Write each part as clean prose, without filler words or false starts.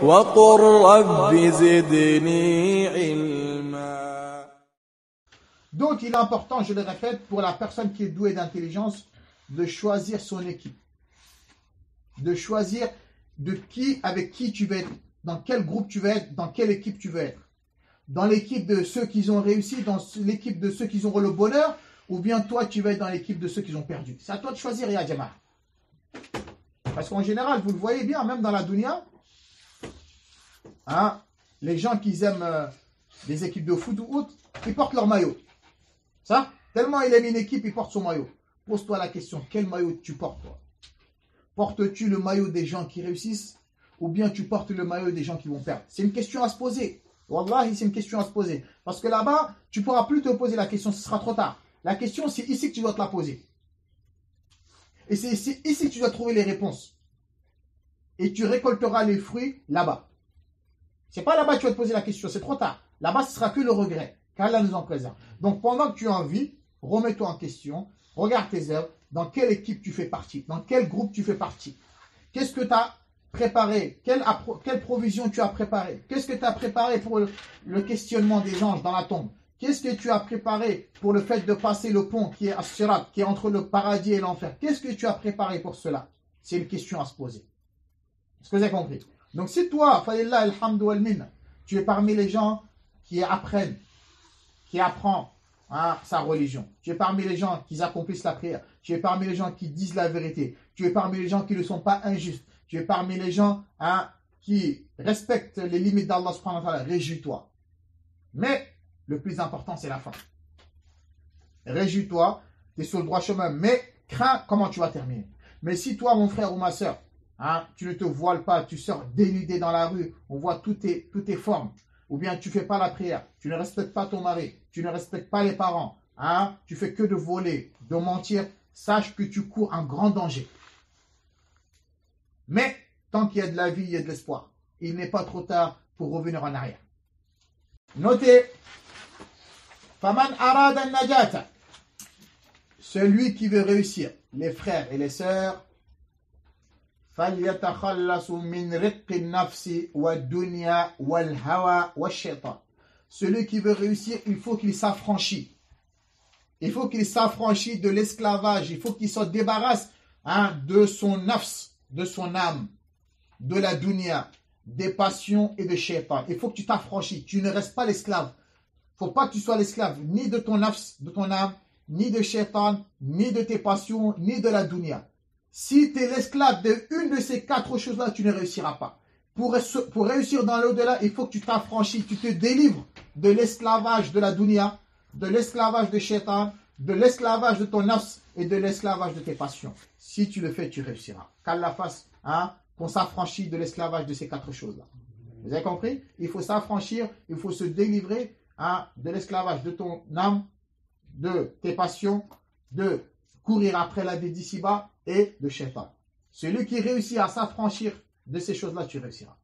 وقل رب زدني علما. Donc il est important, je le répète, pour la personne qui est douée d'intelligence, de choisir son équipe. De choisir avec qui tu veux être, dans quel groupe tu veux être, dans quelle équipe tu veux être. Dans l'équipe de ceux qui ont réussi, dans l'équipe de ceux qui auront le bonheur, ou bien toi tu vas être dans l'équipe de ceux qui ont perdu. C'est à toi de choisir, ya Jama'a. Parce qu'en général, vous le voyez bien, même dans la dunya, hein, les gens qui aiment les équipes de foot ou autres, ils portent leur maillot. Ça, tellement il aime une équipe, il porte son maillot. Pose-toi la question, quel maillot tu portes, toi? Portes-tu le maillot des gens qui réussissent, ou bien tu portes le maillot des gens qui vont perdre? C'est une question à se poser. Wallahi, c'est une question à se poser. Parce que là-bas, tu ne pourras plus te poser la question, ce sera trop tard. La question, c'est ici que tu dois te la poser. Et c'est ici que tu dois trouver les réponses. Et tu récolteras les fruits là-bas. C'est pas là-bas que tu vas te poser la question, c'est trop tard. Là-bas, ce sera que le regret, qu'Allah nous en préserve. Donc, pendant que tu en vis, remets-toi en question, regarde tes œuvres, dans quelle équipe tu fais partie, dans quel groupe tu fais partie. Qu'est-ce que tu as préparé? Quelle provision tu as préparé? Qu'est-ce que tu as préparé pour le questionnement des anges dans la tombe? Qu'est-ce que tu as préparé pour le fait de passer le pont qui est As-Sirat, qui est entre le paradis et l'enfer? Qu'est-ce que tu as préparé pour cela? C'est une question à se poser. Est-ce que vous avez compris? Donc si toi, Falillah alhamdu wal minna, tu es parmi les gens qui apprennent, qui apprend sa religion, tu es parmi les gens qui accomplissent la prière, tu es parmi les gens qui disent la vérité, tu es parmi les gens qui ne sont pas injustes, tu es parmi les gens qui respectent les limites d'Allah subhanahu wa ta'ala, réjouis-toi. Mais le plus important, c'est la fin. Réjouis-toi, tu es sur le droit chemin, mais crains comment tu vas terminer. Mais si toi, mon frère ou ma soeur, tu ne te voiles pas, tu sors dénudé dans la rue, on voit toutes tes formes, ou bien tu ne fais pas la prière, tu ne respectes pas ton mari, tu ne respectes pas les parents, tu fais que de voler, de mentir, sache que tu cours un grand danger. Mais tant qu'il y a de la vie, il y a de l'espoir. Il n'est pas trop tard pour revenir en arrière. Notez, Faman arada an-najata, celui qui veut réussir, les frères et les sœurs, فَلْيَتَخَلَّصُ مِنْ رِقِّ النَّفْسِ وَالدُّنْيَا وَالْهَوَى وَالشَّيْطَانِ. Celui qui veut réussir, il faut qu'il s'affranchisse. Il faut qu'il s'affranchisse de l'esclavage. Il faut qu'il se débarrasse de son nafs, de son âme, de la dunya, des passions et de shaitan. Il faut que tu t'affranchisses. Tu ne restes pas l'esclave. Il ne faut pas que tu sois l'esclave ni de ton nafs, de ton âme, ni de shaitan, ni de tes passions, ni de la dunya. Si tu es l'esclave d'une de ces quatre choses-là, tu ne réussiras pas. Pour réussir dans l'au-delà, il faut que tu t'affranchisses, tu te délivres de l'esclavage de la dunya, de l'esclavage de shaitan, de l'esclavage de ton nafs et de l'esclavage de tes passions. Si tu le fais, tu réussiras. Qu'Allah fasse qu'on s'affranchisse de l'esclavage de ces quatre choses-là. Vous avez compris? Il faut s'affranchir, il faut se délivrer de l'esclavage de ton âme, de tes passions, de courir après la vie d'ici-bas et de shaitan. Celui qui réussit à s'affranchir de ces choses-là, tu réussiras.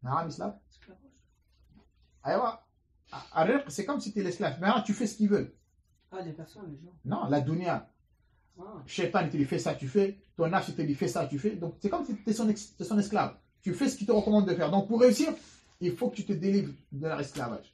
Naam Islam? C'est comme si tu es l'esclave. Mais tu fais ce qu'ils veulent. Les personnes, les gens. Non, la dunya. Shaitan, il te dit fais ça, tu fais. Ton nafs, il te dit fais ça, tu fais. Donc c'est comme si tu es son esclave. Tu fais ce qu'il te recommande de faire. Donc pour réussir, il faut que tu te délivres de leur esclavage.